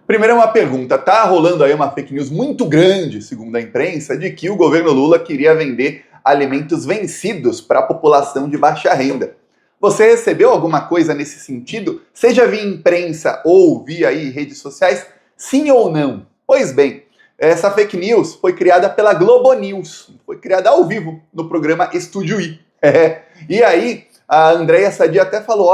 Primeiro uma pergunta, tá rolando aí uma fake news muito grande, segundo a imprensa, de que o governo Lula queria vender alimentos vencidos para a população de baixa renda. Você recebeu alguma coisa nesse sentido? Seja via imprensa ou via aí redes sociais? Sim ou não? Pois bem, essa fake news foi criada pela Globo News, foi criada ao vivo no programa Estúdio I. E aí, a Andréia Sadi até falou,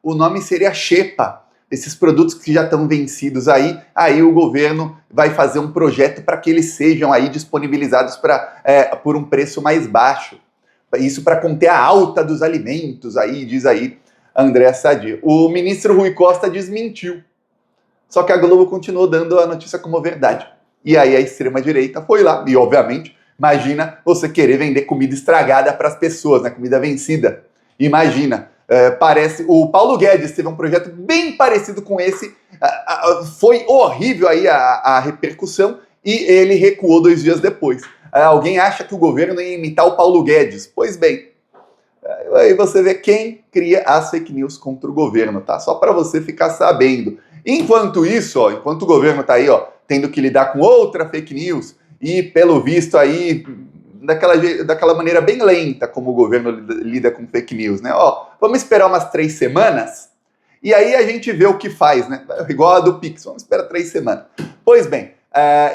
o nome seria Xepa. Esses produtos que já estão vencidos aí o governo vai fazer um projeto para que eles sejam aí disponibilizados por um preço mais baixo. Isso para conter a alta dos alimentos, aí diz aí André Sadi. O ministro Rui Costa desmentiu. Só que a Globo continuou dando a notícia como verdade. E aí a extrema-direita foi lá, e obviamente, imagina você querer vender comida estragada para as pessoas, né? Comida vencida. Imagina. O Paulo Guedes teve um projeto bem parecido com esse, foi horrível aí a repercussão e ele recuou 2 dias depois. Alguém acha que o governo ia imitar o Paulo Guedes? Pois bem, aí você vê quem cria as fake news contra o governo, tá? Só para você ficar sabendo. Enquanto isso, enquanto o governo tá aí, tendo que lidar com outra fake news e pelo visto aí daquela maneira bem lenta como o governo lida com fake news, né? Vamos esperar umas 3 semanas e aí a gente vê o que faz, né? Igual a do Pix, vamos esperar 3 semanas. Pois bem,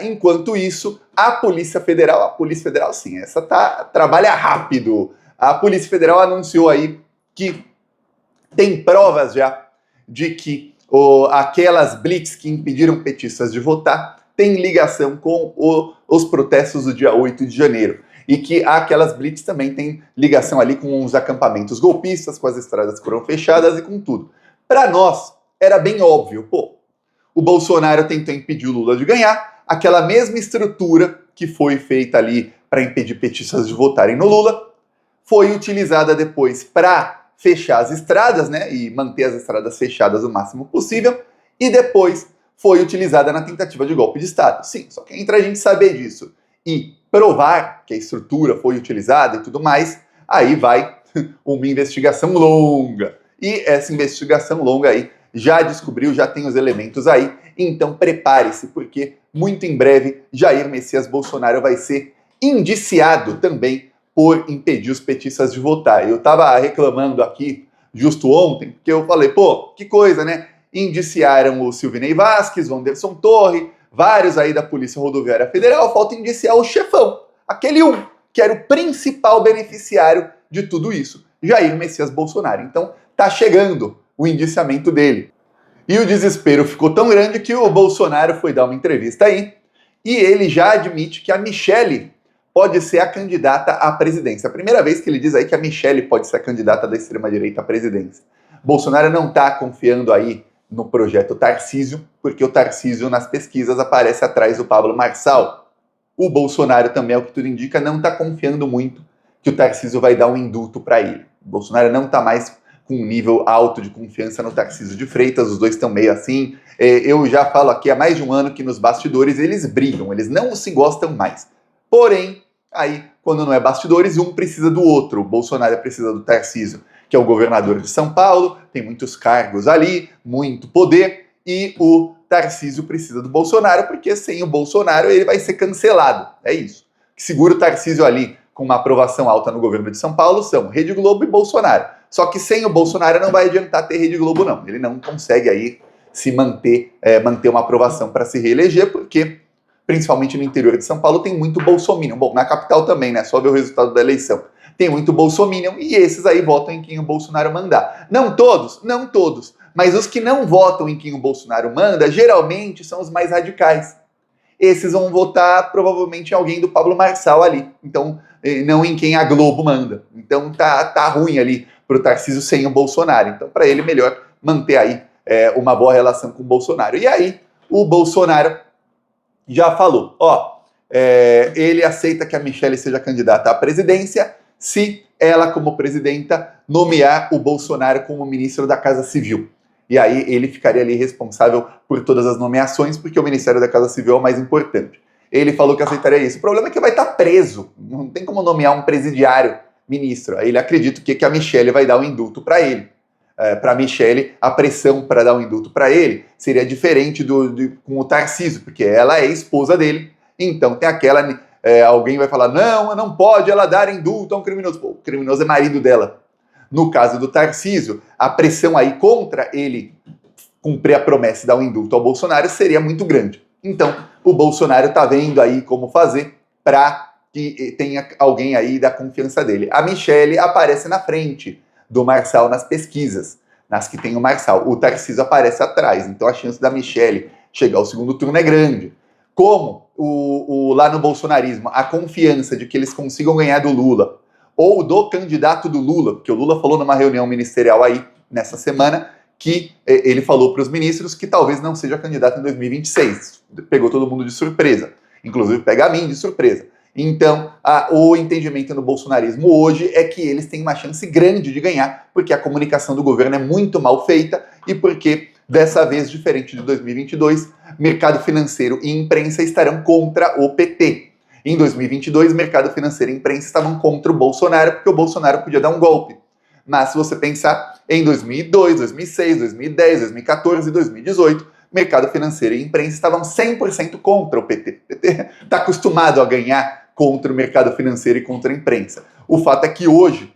enquanto isso, a Polícia Federal sim, essa trabalha rápido. A Polícia Federal anunciou aí que tem provas já de que aquelas blitz que impediram petistas de votar têm ligação com os protestos do dia 8 de janeiro. E que aquelas blitz também têm ligação ali com os acampamentos golpistas, com as estradas que foram fechadas e com tudo. Para nós, era bem óbvio, o Bolsonaro tentou impedir o Lula de ganhar, aquela mesma estrutura que foi feita ali para impedir petistas de votarem no Lula, foi utilizada depois para fechar as estradas, né, e manter as estradas fechadas o máximo possível, e depois foi utilizada na tentativa de golpe de Estado. Sim, só que entre a gente saber disso e provar que a estrutura foi utilizada e tudo mais, aí vai uma investigação longa. E essa investigação longa aí já descobriu, já tem os elementos aí, então prepare-se, porque muito em breve Jair Messias Bolsonaro vai ser indiciado também por impedir os petistas de votar. Eu estava reclamando aqui justo ontem, porque eu falei, que coisa, né? Indiciaram o Silvinei Vasquez, o Anderson Torre, vários aí da Polícia Rodoviária Federal, falta indiciar o chefão, aquele que era o principal beneficiário de tudo isso, Jair Messias Bolsonaro. Então, tá chegando o indiciamento dele. E o desespero ficou tão grande que o Bolsonaro foi dar uma entrevista aí e ele já admite que a Michelle pode ser a candidata à presidência. A primeira vez que ele diz aí que a Michelle pode ser a candidata da extrema-direita à presidência. Bolsonaro não está confiando aí no projeto Tarcísio, porque o Tarcísio nas pesquisas aparece atrás do Pablo Marçal. O Bolsonaro também, ao que tudo indica, não está confiando muito que o Tarcísio vai dar um indulto para ele. O Bolsonaro não está mais com um nível alto de confiança no Tarcísio de Freitas, os dois estão meio assim. Eu já falo aqui há mais de um ano que nos bastidores eles brigam, eles não se gostam mais. Porém, aí, quando não é bastidores, um precisa do outro. O Bolsonaro precisa do Tarcísio, que é o governador de São Paulo, tem muitos cargos ali, muito poder, e o Tarcísio precisa do Bolsonaro, porque sem o Bolsonaro ele vai ser cancelado. É isso. O que segura o Tarcísio ali com uma aprovação alta no governo de São Paulo são Rede Globo e Bolsonaro. Só que sem o Bolsonaro não vai adiantar ter Rede Globo, não. Ele não consegue aí se manter uma aprovação para se reeleger, porque principalmente no interior de São Paulo tem muito bolsominion. Bom, na capital também, né? Só ver o resultado da eleição. Tem muito bolsominion e esses aí votam em quem o Bolsonaro mandar. Não todos, mas os que não votam em quem o Bolsonaro manda, geralmente são os mais radicais. Esses vão votar provavelmente em alguém do Pablo Marçal ali, então não em quem a Globo manda. Então tá ruim ali pro Tarcísio sem o Bolsonaro. Então para ele melhor manter aí uma boa relação com o Bolsonaro. E aí o Bolsonaro já falou, ele aceita que a Michelle seja candidata à presidência se ela, como presidenta, nomear o Bolsonaro como ministro da Casa Civil. E aí ele ficaria ali responsável por todas as nomeações, porque o Ministério da Casa Civil é o mais importante. Ele falou que aceitaria isso. O problema é que vai estar preso. Não tem como nomear um presidiário ministro. Aí ele acredita que a Michelle vai dar um indulto para ele. para Michelle, a pressão para dar um indulto para ele seria diferente com o Tarcísio, porque ela é esposa dele, então tem aquela... alguém vai falar, não pode ela dar indulto a um criminoso. Pô, o criminoso é marido dela. No caso do Tarcísio, a pressão aí contra ele cumprir a promessa e dar um indulto ao Bolsonaro seria muito grande. Então, o Bolsonaro está vendo aí como fazer para que tenha alguém aí da confiança dele. A Michelle aparece na frente do Marçal nas pesquisas, nas que tem o Marçal. O Tarcísio aparece atrás, então a chance da Michelle chegar ao segundo turno é grande. Como lá no bolsonarismo, a confiança de que eles consigam ganhar do Lula, ou do candidato do Lula, porque o Lula falou numa reunião ministerial aí, nessa semana, que ele falou para os ministros que talvez não seja candidato em 2026. Pegou todo mundo de surpresa, inclusive pega a mim de surpresa. Então, o entendimento no bolsonarismo hoje é que eles têm uma chance grande de ganhar, porque a comunicação do governo é muito mal feita e porque, dessa vez, diferente de 2022, mercado financeiro e imprensa estarão contra o PT. Em 2022, mercado financeiro e imprensa estavam contra o Bolsonaro, porque o Bolsonaro podia dar um golpe. Mas se você pensar em 2002, 2006, 2010, 2014 e 2018, mercado financeiro e imprensa estavam 100% contra o PT. O PT está acostumado a ganhar contra o mercado financeiro e contra a imprensa. O fato é que hoje,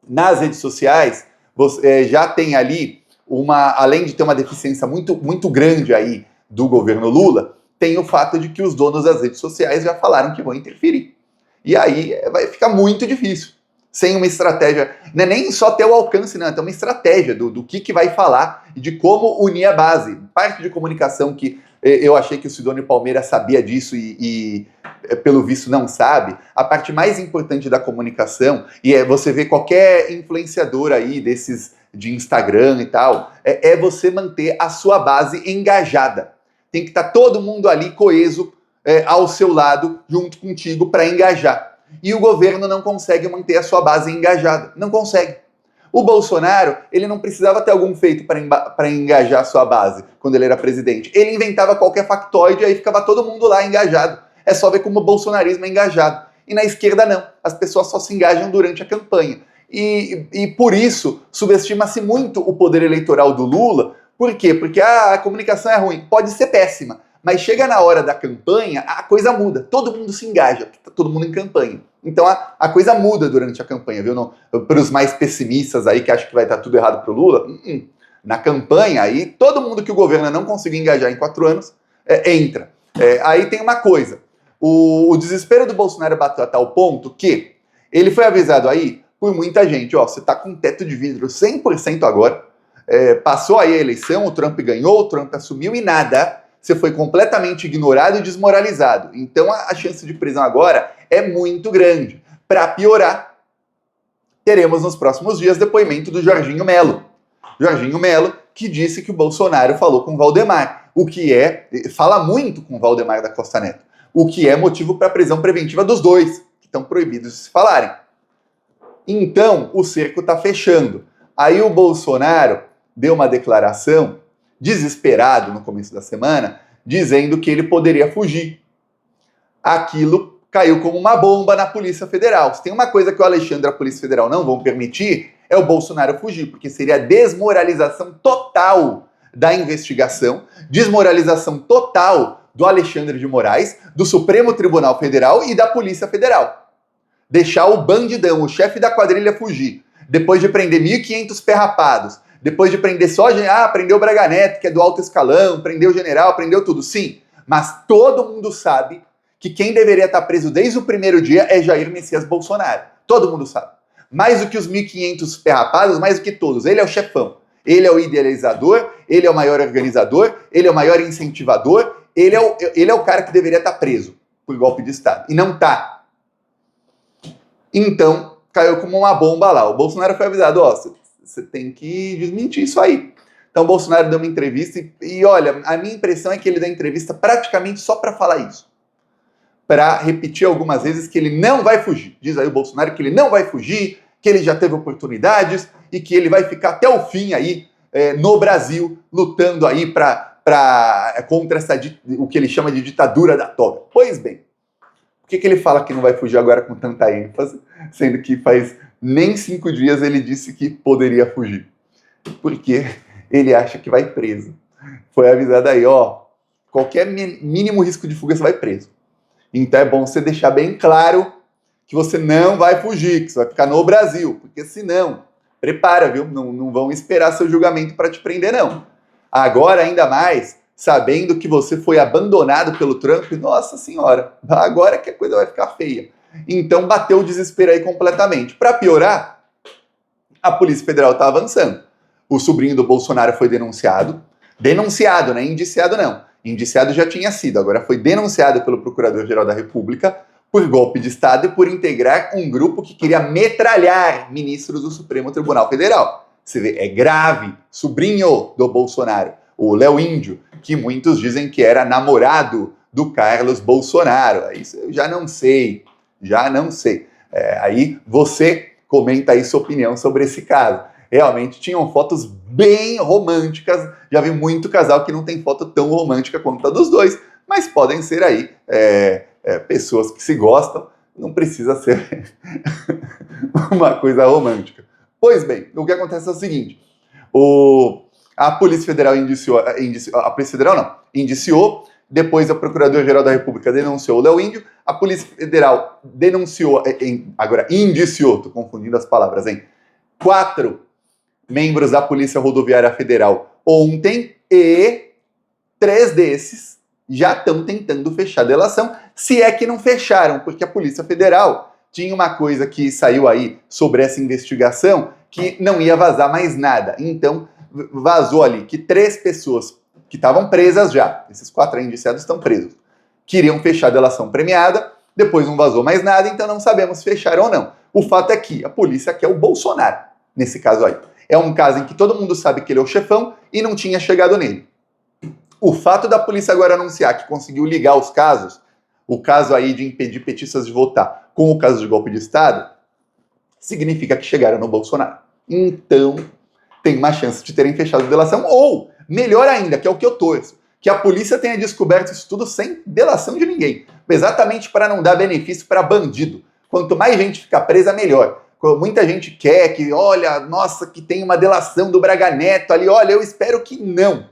nas redes sociais, você já tem ali além de ter uma deficiência muito, muito grande aí do governo Lula, tem o fato de que os donos das redes sociais já falaram que vão interferir. E aí vai ficar muito difícil. Sem uma estratégia, não é nem só ter o alcance, não, é ter uma estratégia do que vai falar e de como unir a base. Parte de comunicação que eu achei que o Sidônio Palmeira sabia disso e pelo visto não sabe. A parte mais importante da comunicação, e você vê qualquer influenciador aí desses de Instagram e tal, é você manter a sua base engajada. Tem que estar todo mundo ali coeso ao seu lado, junto contigo, para engajar. E o governo não consegue manter a sua base engajada. Não consegue. O Bolsonaro, ele não precisava ter algum feito para engajar a sua base quando ele era presidente. Ele inventava qualquer factoide e aí ficava todo mundo lá engajado. É só ver como o bolsonarismo é engajado. E na esquerda não. As pessoas só se engajam durante a campanha. E por isso subestima-se muito o poder eleitoral do Lula. Por quê? Porque a comunicação é ruim. Pode ser péssima. Mas chega na hora da campanha, a coisa muda. Todo mundo se engaja, tá todo mundo em campanha. Então a coisa muda durante a campanha, viu? Para os mais pessimistas aí que acham que vai estar tudo errado pro Lula, na campanha aí, todo mundo que o governo não conseguiu engajar em 4 anos, entra. Aí tem uma coisa, o desespero do Bolsonaro bateu a tal ponto que ele foi avisado aí por muita gente, ó, você tá com teto de vidro 100% agora, passou aí a eleição, o Trump ganhou, o Trump assumiu e nada... Você foi completamente ignorado e desmoralizado. Então a chance de prisão agora é muito grande. Para piorar, teremos nos próximos dias depoimento do Jorginho Melo. Jorginho Melo, que disse que o Bolsonaro falou com o Valdemar, fala muito com o Valdemar da Costa Neto, o que é motivo para a prisão preventiva dos dois, que estão proibidos de se falarem. Então o cerco está fechando. Aí o Bolsonaro deu uma declaração desesperado no começo da semana, dizendo que ele poderia fugir. Aquilo caiu como uma bomba na Polícia Federal. Se tem uma coisa que o Alexandre e a Polícia Federal não vão permitir, é o Bolsonaro fugir, porque seria desmoralização total da investigação, desmoralização total do Alexandre de Moraes, do Supremo Tribunal Federal e da Polícia Federal. Deixar o bandidão, o chefe da quadrilha fugir, depois de prender 1.500 perrapados, depois de prender prendeu o Braga Neto, que é do alto escalão, prendeu o general, prendeu tudo. Sim, mas todo mundo sabe que quem deveria estar preso desde o primeiro dia é Jair Messias Bolsonaro. Todo mundo sabe. Mais do que os 1.500 perrapados, mais do que todos. Ele é o chefão. Ele é o idealizador, ele é o maior organizador, ele é o maior incentivador, ele é o cara que deveria estar preso por golpe de Estado. E não está. Então, caiu como uma bomba lá. O Bolsonaro foi avisado, você tem que desmentir isso aí. Então o Bolsonaro deu uma entrevista e olha, a minha impressão é que ele dá entrevista praticamente só para falar isso. Para repetir algumas vezes que ele não vai fugir. Diz aí o Bolsonaro que ele não vai fugir, que ele já teve oportunidades e que ele vai ficar até o fim aí no Brasil, lutando aí contra o que ele chama de ditadura da toga. Pois bem, por que ele fala que não vai fugir agora com tanta ênfase, sendo que faz nem 5 dias ele disse que poderia fugir? porque ele acha que vai preso. Foi avisado aí, ó, qualquer mínimo risco de fuga você vai preso. Então é bom você deixar bem claro que você não vai fugir, que você vai ficar no Brasil, porque senão, prepara, viu? Não vão esperar seu julgamento para te prender, não. Agora, ainda mais, sabendo que você foi abandonado pelo Trump, nossa senhora, agora que a coisa vai ficar feia. Então bateu o desespero aí completamente. Para piorar, a Polícia Federal está avançando. O sobrinho do Bolsonaro foi denunciado, né? Indiciado não. Indiciado já tinha sido, agora foi denunciado pelo Procurador-Geral da República por golpe de Estado e por integrar um grupo que queria metralhar ministros do Supremo Tribunal Federal. Você vê, é grave. Sobrinho do Bolsonaro, o Léo Índio, que muitos dizem que era namorado do Carlos Bolsonaro. Isso eu já não sei. Aí você comenta aí sua opinião sobre esse caso. Realmente tinham fotos bem românticas. Já vi muito casal que não tem foto tão romântica quanto a dos dois, mas podem ser aí pessoas que se gostam, não precisa ser uma coisa romântica. Pois bem, o que acontece é o seguinte: a Polícia Federal indiciou, depois a Procurador-Geral da República denunciou o Léo Índio, a Polícia Federal indiciou, tô confundindo as palavras, 4 membros da Polícia Rodoviária Federal ontem, e 3 desses já estão tentando fechar a delação, se é que não fecharam, porque a Polícia Federal tinha uma coisa que saiu aí sobre essa investigação, que não ia vazar mais nada. Então, vazou ali que 3 pessoas que estavam presas já, esses 4 indiciados estão presos, queriam fechar a delação premiada, depois não vazou mais nada, então não sabemos se fecharam ou não. O fato é que a polícia quer o Bolsonaro, nesse caso aí. É um caso em que todo mundo sabe que ele é o chefão e não tinha chegado nele. O fato da polícia agora anunciar que conseguiu ligar os casos, o caso aí de impedir petistas de votar com o caso de golpe de Estado, significa que chegaram no Bolsonaro. Então, tem uma chance de terem fechado a delação, ou, melhor ainda, que é o que eu torço, que a polícia tenha descoberto isso tudo sem delação de ninguém, exatamente para não dar benefício para bandido. Quanto mais gente ficar presa, melhor. Muita gente quer que, olha, nossa, que tem uma delação do Braga Neto ali, olha, eu espero que não.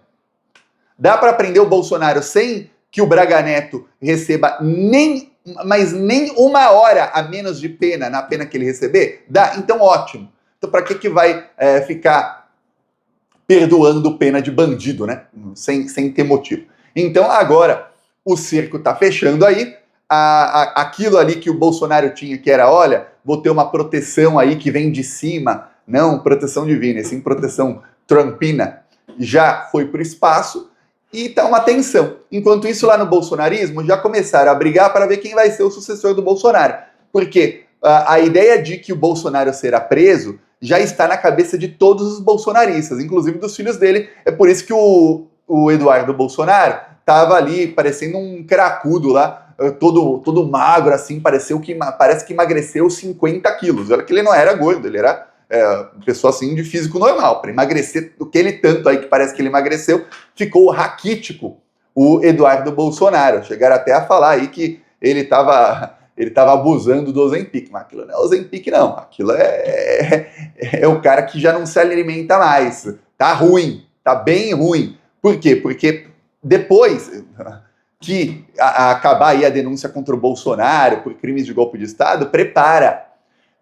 Dá para prender o Bolsonaro sem que o Braga Neto receba nem 1 hora a menos de pena na pena que ele receber? Dá, então ótimo. Então para que vai ficar perdoando pena de bandido, né? Sem ter motivo. Então agora o circo tá fechando aí. Aquilo ali que o Bolsonaro tinha, que era, olha, vou ter uma proteção aí que vem de cima, não proteção divina, sim proteção trumpina, já foi pro espaço e tá uma tensão. Enquanto isso, lá no bolsonarismo, já começaram a brigar para ver quem vai ser o sucessor do Bolsonaro. Porque a ideia de que o Bolsonaro será preso já está na cabeça de todos os bolsonaristas, inclusive dos filhos dele. É por isso que o Eduardo Bolsonaro tava ali parecendo um cracudo lá, todo magro, assim, parece que emagreceu 50 quilos. Olha que ele não era gordo, ele era pessoa assim de físico normal. Para emagrecer aquele tanto aí que parece que ele emagreceu, ficou raquítico o Eduardo Bolsonaro. Chegaram até a falar aí que ele estava abusando do Ozempic, mas aquilo não é Ozempic não, aquilo é o cara que já não se alimenta mais. Tá ruim, tá bem ruim. Por quê? Porque depois que acabar aí a denúncia contra o Bolsonaro por crimes de golpe de Estado,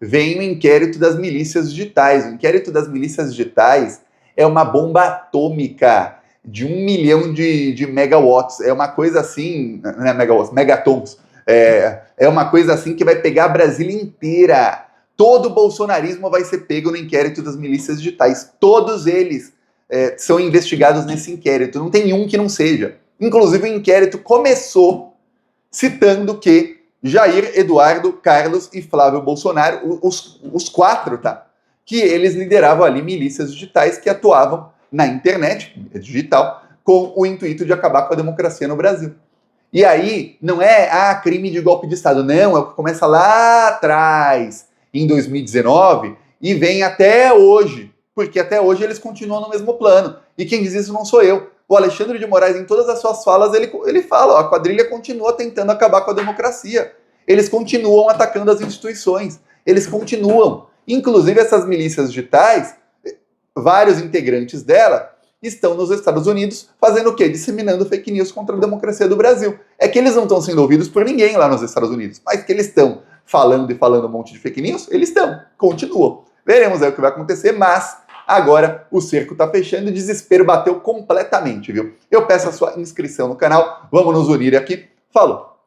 vem o inquérito das milícias digitais. O inquérito das milícias digitais é uma bomba atômica de 1 milhão de megawatts. É uma coisa assim, não é megawatts, megatons. É uma coisa assim que vai pegar a Brasília inteira. Todo o bolsonarismo vai ser pego no inquérito das milícias digitais. Todos eles são investigados nesse inquérito. Não tem um que não seja. Inclusive, o inquérito começou citando que Jair, Eduardo, Carlos e Flávio Bolsonaro, os 4, tá? Que eles lideravam ali milícias digitais que atuavam na internet, digital, com o intuito de acabar com a democracia no Brasil. E aí, não é crime de golpe de Estado, não, é o que começa lá atrás, em 2019, e vem até hoje, porque até hoje eles continuam no mesmo plano. E quem diz isso não sou eu. O Alexandre de Moraes, em todas as suas falas, ele fala, ó, a quadrilha continua tentando acabar com a democracia. Eles continuam atacando as instituições. Eles continuam. Inclusive, essas milícias digitais vários integrantes dela estão nos Estados Unidos fazendo o quê? Disseminando fake news contra a democracia do Brasil. É que eles não estão sendo ouvidos por ninguém lá nos Estados Unidos, mas que eles estão falando e falando um monte de fake news, eles estão, continuam. Veremos aí o que vai acontecer, mas agora o cerco tá fechando e o desespero bateu completamente, viu? Eu peço a sua inscrição no canal, vamos nos unir aqui. Falou!